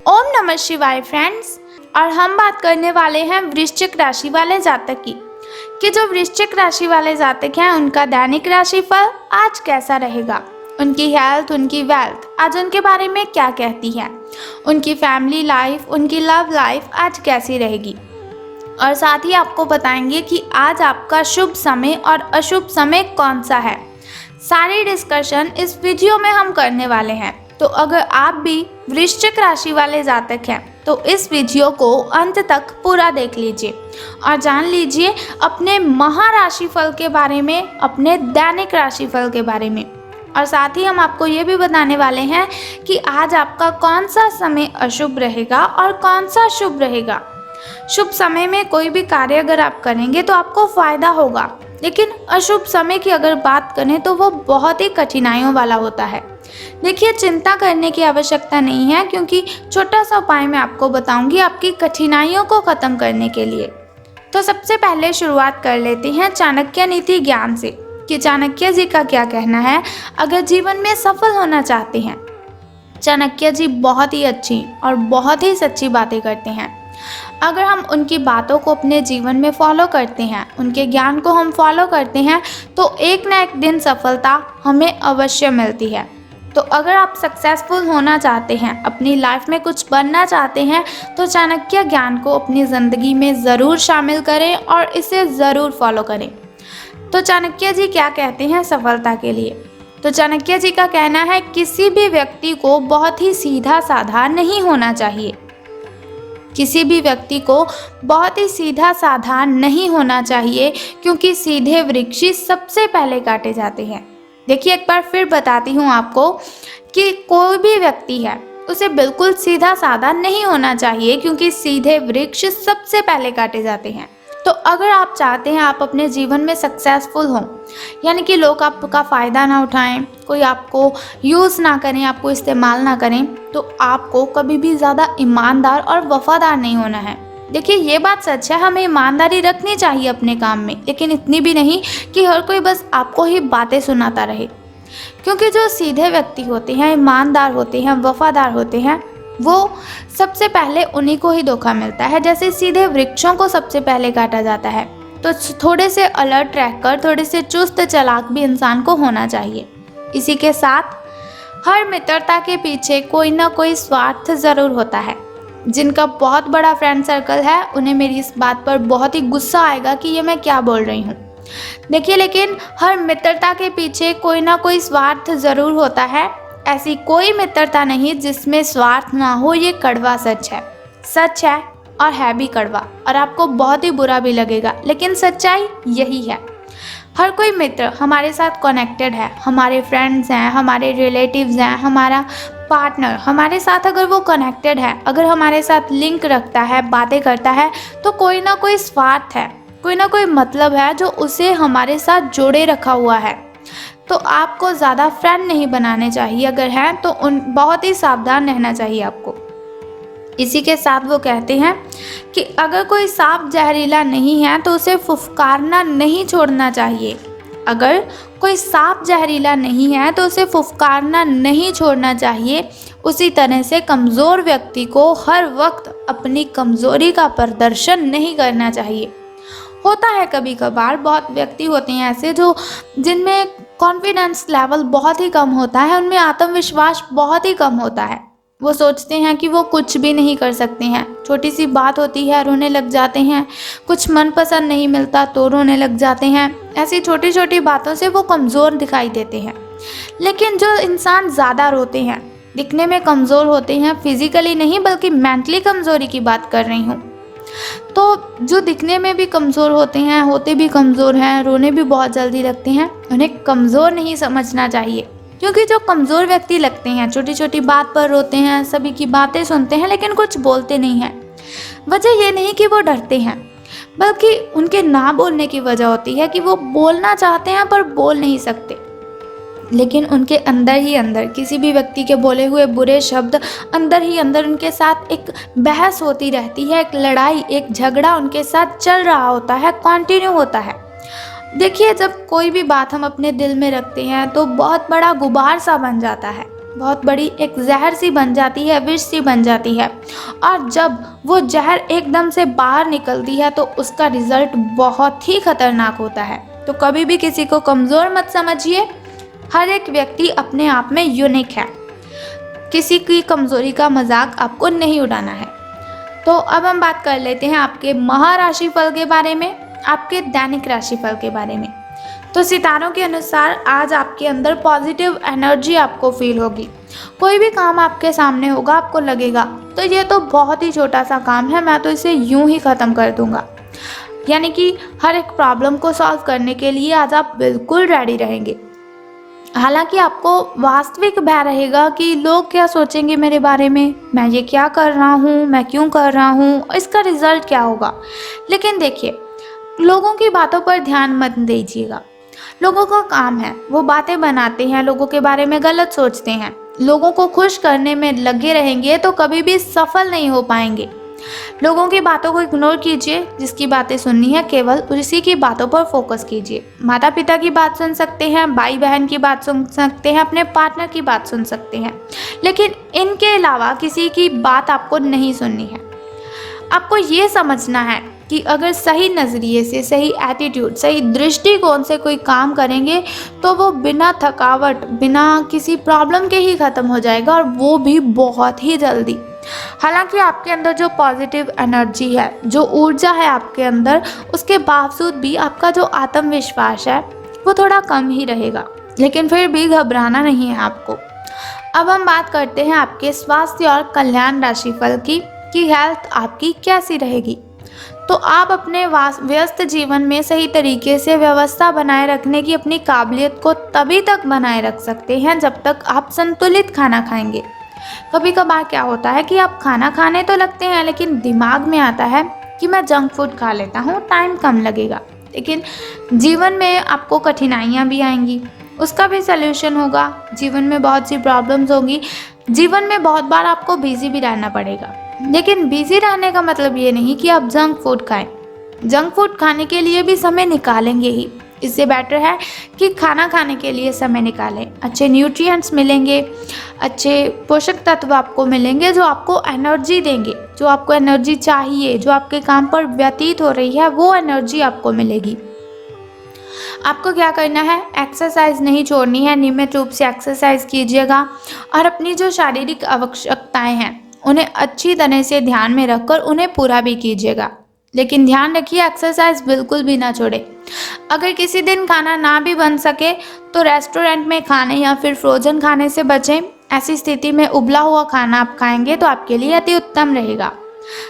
ओम नमः शिवाय फ्रेंड्स। और हम बात करने वाले हैं वृश्चिक राशि वाले जातक की कि जो वृश्चिक राशि वाले जातक हैं उनका दैनिक राशिफल आज कैसा रहेगा, उनकी हेल्थ, उनकी वेल्थ आज उनके बारे में क्या कहती है, उनकी फैमिली लाइफ, उनकी लव लाइफ आज कैसी रहेगी। और साथ ही आपको बताएंगे कि आज आपका शुभ समय और अशुभ समय कौन सा है। सारी डिस्कशन इस वीडियो में हम करने वाले हैं। तो अगर आप भी वृश्चिक राशि वाले जातक हैं तो इस वीडियो को अंत तक पूरा देख लीजिए और जान लीजिए अपने महाराशिफल के बारे में, अपने दैनिक राशिफल के बारे में। और साथ ही हम आपको ये भी बताने वाले हैं कि आज आपका कौन सा समय अशुभ रहेगा और कौन सा शुभ रहेगा। शुभ समय में कोई भी कार्य अगर आप करेंगे तो आपको फायदा होगा, लेकिन अशुभ समय की अगर बात करें तो वो बहुत ही कठिनाइयों वाला होता है। देखिए, चिंता करने की आवश्यकता नहीं है, क्योंकि छोटा सा उपाय मैं आपको बताऊंगी आपकी कठिनाइयों को खत्म करने के लिए। तो सबसे पहले शुरुआत कर लेते हैं चाणक्य नीति ज्ञान से कि चाणक्य जी का क्या कहना है अगर जीवन में सफल होना चाहते हैं। चाणक्य जी बहुत ही अच्छी और बहुत ही सच्ची बातें करते हैं। अगर हम उनकी बातों को अपने जीवन में फॉलो करते हैं, उनके ज्ञान को हम फॉलो करते हैं तो एक ना एक दिन सफलता हमें अवश्य मिलती है। तो अगर आप सक्सेसफुल होना चाहते हैं, अपनी लाइफ में कुछ बनना चाहते हैं, तो चाणक्य ज्ञान को अपनी ज़िंदगी में ज़रूर शामिल करें और इसे ज़रूर फॉलो करें। तो चाणक्य जी क्या कहते हैं सफलता के लिए। तो चाणक्य जी का कहना है किसी भी व्यक्ति को बहुत ही सीधा साधा नहीं होना चाहिए। किसी भी व्यक्ति को बहुत ही सीधा साधा नहीं होना चाहिए, क्योंकि सीधे वृक्ष सबसे पहले काटे जाते हैं। देखिए, एक बार फिर बताती हूँ आपको कि कोई भी व्यक्ति है उसे बिल्कुल सीधा साधा नहीं होना चाहिए, क्योंकि सीधे वृक्ष सबसे पहले काटे जाते हैं। तो अगर आप चाहते हैं आप अपने जीवन में सक्सेसफुल हों, यानी कि लोग आपका फ़ायदा ना उठाएं, कोई आपको यूज़ ना करें, आपको इस्तेमाल ना करें, तो आपको कभी भी ज़्यादा ईमानदार और वफ़ादार नहीं होना है। देखिए, ये बात सच है, हमें ईमानदारी रखनी चाहिए अपने काम में, लेकिन इतनी भी नहीं कि हर कोई बस आपको ही बातें सुनाता रहे। क्योंकि जो सीधे व्यक्ति होते हैं, ईमानदार होते हैं, वफ़ादार होते हैं, वो सबसे पहले उन्हीं को ही धोखा मिलता है। जैसे सीधे वृक्षों को सबसे पहले काटा जाता है, तो थोड़े से अलर्ट रहकर, थोड़े से चुस्त चालाक भी इंसान को होना चाहिए। इसी के साथ हर मित्रता के पीछे कोई ना कोई स्वार्थ ज़रूर होता है। जिनका बहुत बड़ा फ्रेंड सर्कल है उन्हें मेरी इस बात पर बहुत ही गुस्सा आएगा कि ये मैं क्या बोल रही हूँ। देखिए, लेकिन हर मित्रता के पीछे कोई ना कोई स्वार्थ ज़रूर होता है। ऐसी कोई मित्रता नहीं जिसमें स्वार्थ ना हो, ये कड़वा सच है और है भी कड़वा, और आपको बहुत ही बुरा भी लगेगा, लेकिन सच्चाई यही है। हर कोई मित्र हमारे साथ कनेक्टेड है, हमारे फ्रेंड्स हैं, हमारे रिलेटिव्स हैं, हमारा पार्टनर हमारे साथ अगर वो कनेक्टेड है, अगर हमारे साथ लिंक रखता है, बातें करता है, तो कोई ना कोई स्वार्थ है, कोई ना कोई मतलब है जो उसे हमारे साथ जोड़े रखा हुआ है। तो आपको ज़्यादा फ्रेंड नहीं बनाने चाहिए, अगर हैं तो बहुत ही सावधान रहना चाहिए आपको। इसी के साथ वो कहते हैं कि अगर कोई सांप जहरीला नहीं है तो उसे फुफकारना नहीं छोड़ना चाहिए। अगर कोई सांप जहरीला नहीं है तो उसे फुफकारना नहीं छोड़ना चाहिए। उसी तरह से कमज़ोर व्यक्ति को हर वक्त अपनी कमज़ोरी का प्रदर्शन नहीं करना चाहिए। होता है कभी कभार, बहुत व्यक्ति होते हैं ऐसे जो जिनमें कॉन्फिडेंस लेवल बहुत ही कम होता है, उनमें आत्मविश्वास बहुत ही कम होता है। वो सोचते हैं कि वो कुछ भी नहीं कर सकते हैं, छोटी सी बात होती है रोने लग जाते हैं, कुछ मनपसंद नहीं मिलता तो रोने लग जाते हैं। ऐसी छोटी छोटी बातों से वो कमज़ोर दिखाई देते हैं। लेकिन जो इंसान ज़्यादा रोते हैं, दिखने में कमज़ोर होते हैं, फिजिकली नहीं बल्कि मेंटली कमज़ोरी की बात कर रही हूँ, तो जो दिखने में भी कमज़ोर होते हैं, होते भी कमज़ोर हैं, रोने भी बहुत जल्दी लगते हैं, उन्हें कमज़ोर नहीं समझना चाहिए। क्योंकि जो कमज़ोर व्यक्ति लगते हैं, छोटी छोटी बात पर रोते हैं, सभी की बातें सुनते हैं लेकिन कुछ बोलते नहीं हैं, वजह ये नहीं कि वो डरते हैं, बल्कि उनके ना बोलने की वजह होती है कि वो बोलना चाहते हैं पर बोल नहीं सकते। लेकिन उनके अंदर ही अंदर किसी भी व्यक्ति के बोले हुए बुरे शब्द अंदर ही अंदर उनके साथ एक बहस होती रहती है, एक लड़ाई, एक झगड़ा उनके साथ चल रहा होता है, कंटिन्यू होता है। देखिए, जब कोई भी बात हम अपने दिल में रखते हैं तो बहुत बड़ा गुबार सा बन जाता है। बहुत बड़ी एक जहर सी बन जाती है, विष सी बन जाती है। और जब वो जहर एकदम से बाहर निकलती है तो उसका रिजल्ट बहुत ही खतरनाक होता है। तो कभी भी किसी को कमज़ोर मत समझिए। हर एक व्यक्ति अपने आप में यूनिक है। किसी की कमज़ोरी का मजाक आपको नहीं उड़ाना है। तो अब हम बात कर लेते हैं आपके महाराशिफल के बारे में, आपके दैनिक राशिफल के बारे में। तो सितारों के अनुसार आज आपके अंदर पॉजिटिव एनर्जी आपको फील होगी। कोई भी काम आपके सामने होगा, आपको लगेगा तो ये तो बहुत ही छोटा सा काम है, मैं तो इसे यूं ही ख़त्म कर दूंगा। यानी कि हर एक प्रॉब्लम को सॉल्व करने के लिए आज आप बिल्कुल रेडी रहेंगे। हालांकि आपको वास्तविक भय रहेगा कि लोग क्या सोचेंगे मेरे बारे में, मैं ये क्या कर रहा हूँ, मैं क्यों कर रहा हूँ, इसका रिजल्ट क्या होगा। लेकिन देखिए, लोगों की बातों पर ध्यान मत दीजिएगा। लोगों का काम है, वो बातें बनाते हैं, लोगों के बारे में गलत सोचते हैं। लोगों को खुश करने में लगे रहेंगे तो कभी भी सफल नहीं हो पाएंगे। लोगों की बातों को इग्नोर कीजिए। जिसकी बातें सुननी है केवल उसी की बातों पर फोकस कीजिए। माता पिता की बात सुन सकते हैं, भाई बहन की बात सुन सकते हैं, अपने पार्टनर की बात सुन सकते हैं, लेकिन इनके अलावा किसी की बात आपको नहीं सुननी है। आपको ये समझना है कि अगर सही नज़रिए से, सही एटीट्यूड, सही दृष्टिकोण से कोई काम करेंगे तो वो बिना थकावट, बिना किसी प्रॉब्लम के ही ख़त्म हो जाएगा, और वो भी बहुत ही जल्दी। हालांकि आपके अंदर जो पॉजिटिव एनर्जी है, जो ऊर्जा है आपके अंदर, उसके बावजूद भी आपका जो आत्मविश्वास है वो थोड़ा कम ही रहेगा, लेकिन फिर भी घबराना नहीं है आपको। अब हम बात करते हैं आपके स्वास्थ्य और कल्याण राशिफल की कि हेल्थ आपकी कैसी रहेगी। तो आप अपने व्यस्त जीवन में सही तरीके से व्यवस्था बनाए रखने की अपनी काबिलियत को तभी तक बनाए रख सकते हैं जब तक आप संतुलित खाना खाएंगे। कभी कभार क्या होता है कि आप खाना खाने तो लगते हैं, लेकिन दिमाग में आता है कि मैं जंक फूड खा लेता हूँ, टाइम कम लगेगा। लेकिन जीवन में आपको कठिनाइयाँ भी आएंगी, उसका भी सल्यूशन होगा। जीवन में बहुत सी प्रॉब्लम्स होंगी, जीवन में बहुत बार आपको बिजी भी रहना पड़ेगा। लेकिन बिजी रहने का मतलब ये नहीं कि आप जंक फूड खाएं। जंक फूड खाने के लिए भी समय निकालेंगे ही। इससे बेटर है कि खाना खाने के लिए समय निकालें। अच्छे न्यूट्रिएंट्स मिलेंगे, अच्छे पोषक तत्व आपको मिलेंगे जो आपको एनर्जी देंगे, जो आपको एनर्जी चाहिए, जो आपके काम पर व्यतीत हो रही है वो एनर्जी आपको मिलेगी। आपको क्या करना है, एक्सरसाइज नहीं छोड़नी है, नियमित रूप से एक्सरसाइज कीजिएगा और अपनी जो शारीरिक आवश्यकताएं हैं उन्हें अच्छी तरह से ध्यान में रखकर उन्हें पूरा भी कीजिएगा। लेकिन ध्यान रखिए, एक्सरसाइज बिल्कुल भी ना छोड़े। अगर किसी दिन खाना ना भी बन सके तो रेस्टोरेंट में खाने या फिर फ्रोजन खाने से बचें। ऐसी स्थिति में उबला हुआ खाना आप खाएंगे तो आपके लिए अति उत्तम रहेगा।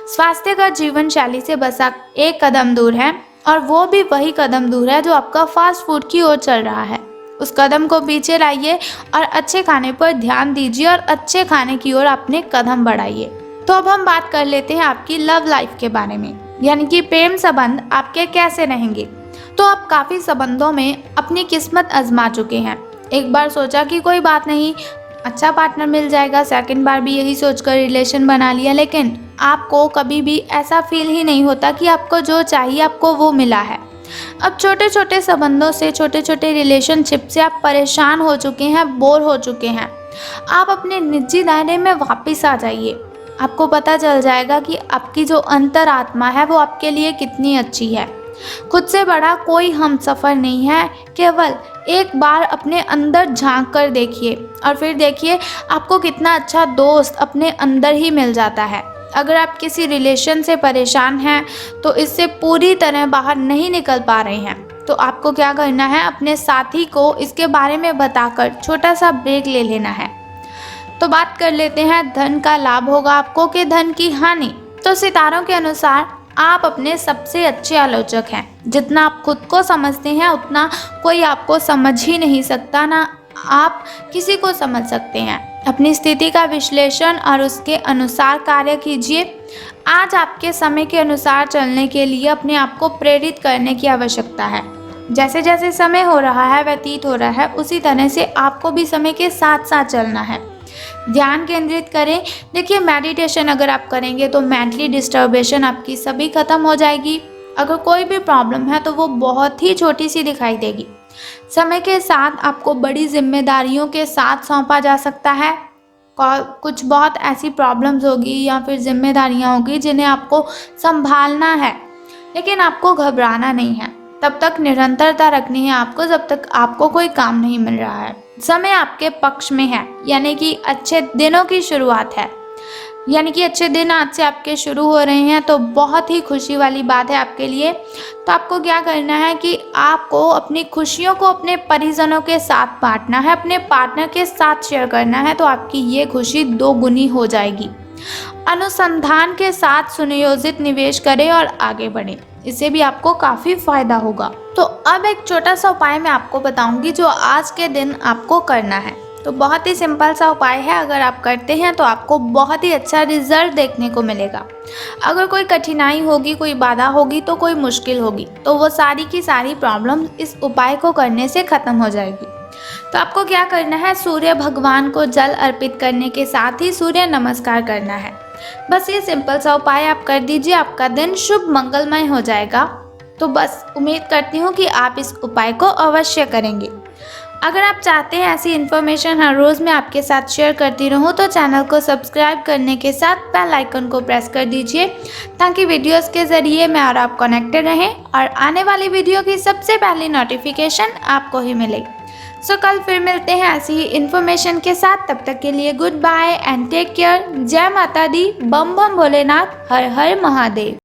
स्वास्थ्यकर जीवन शैली से बस एक कदम दूर है, और वो भी वही कदम दूर है जो आपका फास्ट फूड की ओर चल रहा है। उस कदम को पीछे लाइए और अच्छे खाने पर ध्यान दीजिए और अच्छे खाने की ओर अपने कदम बढ़ाइए। तो अब हम बात कर लेते हैं आपकी लव लाइफ के बारे में, यानी कि प्रेम संबंध आपके कैसे रहेंगे। तो आप काफ़ी संबंधों में अपनी किस्मत आजमा चुके हैं। एक बार सोचा कि कोई बात नहीं, अच्छा पार्टनर मिल जाएगा, सेकंड बार भी यही सोचकर रिलेशन बना लिया, लेकिन आपको कभी भी ऐसा फील ही नहीं होता कि आपको जो चाहिए आपको वो मिला है। अब छोटे छोटे संबंधों से, छोटे छोटे रिलेशनशिप से आप परेशान हो चुके हैं, बोर हो चुके हैं। आप अपने निजी दायरे में वापस आ जाइए। आपको पता चल जाएगा कि आपकी जो अंतरात्मा है वो आपके लिए कितनी अच्छी है। खुद से बड़ा कोई हमसफ़र नहीं है। केवल एक बार अपने अंदर झांक कर देखिए और फिर देखिए आपको कितना अच्छा दोस्त अपने अंदर ही मिल जाता है। अगर आप किसी रिलेशन से परेशान हैं तो इससे पूरी तरह बाहर नहीं निकल पा रहे हैं, तो आपको क्या करना है, अपने साथी को इसके बारे में बताकर छोटा सा ब्रेक ले लेना है। तो बात कर लेते हैं धन का लाभ होगा आपको कि धन की हानि। तो सितारों के अनुसार आप अपने सबसे अच्छे आलोचक हैं। जितना आप खुद को समझते हैं उतना कोई आपको समझ ही नहीं सकता, ना आप किसी को समझ सकते हैं। अपनी स्थिति का विश्लेषण और उसके अनुसार कार्य कीजिए। आज आपके समय के अनुसार चलने के लिए अपने आप को प्रेरित करने की आवश्यकता है। जैसे जैसे समय हो रहा है, व्यतीत हो रहा है, उसी तरह से आपको भी समय के साथ साथ चलना है। ध्यान केंद्रित करें। देखिए, मेडिटेशन अगर आप करेंगे तो मेंटली डिस्टर्बेशन आपकी सभी खत्म हो जाएगी। अगर कोई भी प्रॉब्लम है तो वो बहुत ही छोटी सी दिखाई देगी। समय के साथ आपको बड़ी जिम्मेदारियों के साथ सौंपा जा सकता है। कुछ बहुत ऐसी प्रॉब्लम्स होगी या फिर जिम्मेदारियां होगी जिन्हें आपको संभालना है, लेकिन आपको घबराना नहीं है। तब तक निरंतरता रखनी है आपको जब तक आपको कोई काम नहीं मिल रहा है। समय आपके पक्ष में है, यानी कि अच्छे दिनों की शुरुआत है, यानी कि अच्छे दिन आज से आपके शुरू हो रहे हैं, तो बहुत ही खुशी वाली बात है आपके लिए। तो आपको क्या करना है कि आपको अपनी खुशियों को अपने परिजनों के साथ बांटना है, अपने पार्टनर के साथ शेयर करना है, तो आपकी ये खुशी 2 गुनी हो जाएगी। अनुसंधान के साथ सुनियोजित निवेश करें और आगे बढ़ें, इससे भी आपको काफ़ी फायदा होगा। तो अब एक छोटा सा उपाय मैं आपको बताऊंगी जो आज के दिन आपको करना है। तो बहुत ही सिंपल सा उपाय है, अगर आप करते हैं तो आपको बहुत ही अच्छा रिजल्ट देखने को मिलेगा। अगर कोई कठिनाई होगी, कोई बाधा होगी, तो कोई मुश्किल होगी, तो वो सारी की सारी प्रॉब्लम इस उपाय को करने से ख़त्म हो जाएगी। तो आपको क्या करना है, सूर्य भगवान को जल अर्पित करने के साथ ही सूर्य नमस्कार करना है। बस ये सिंपल सा उपाय आप कर दीजिए, आपका दिन शुभ मंगलमय हो जाएगा। तो बस उम्मीद करती हूँ कि आप इस उपाय को अवश्य करेंगे। अगर आप चाहते हैं ऐसी इन्फॉर्मेशन हर रोज़ मैं आपके साथ शेयर करती रहूँ, तो चैनल को सब्सक्राइब करने के साथ बेल आइकन को प्रेस कर दीजिए, ताकि वीडियोस के ज़रिए मैं और आप कनेक्टेड रहें और आने वाली वीडियो की सबसे पहली नोटिफिकेशन आपको ही मिले। सो कल फिर मिलते हैं ऐसी ही इन्फॉर्मेशन के साथ। तब तक के लिए good bye and take care. जय माता दी, बम बम भोलेनाथ, हर हर महादेव।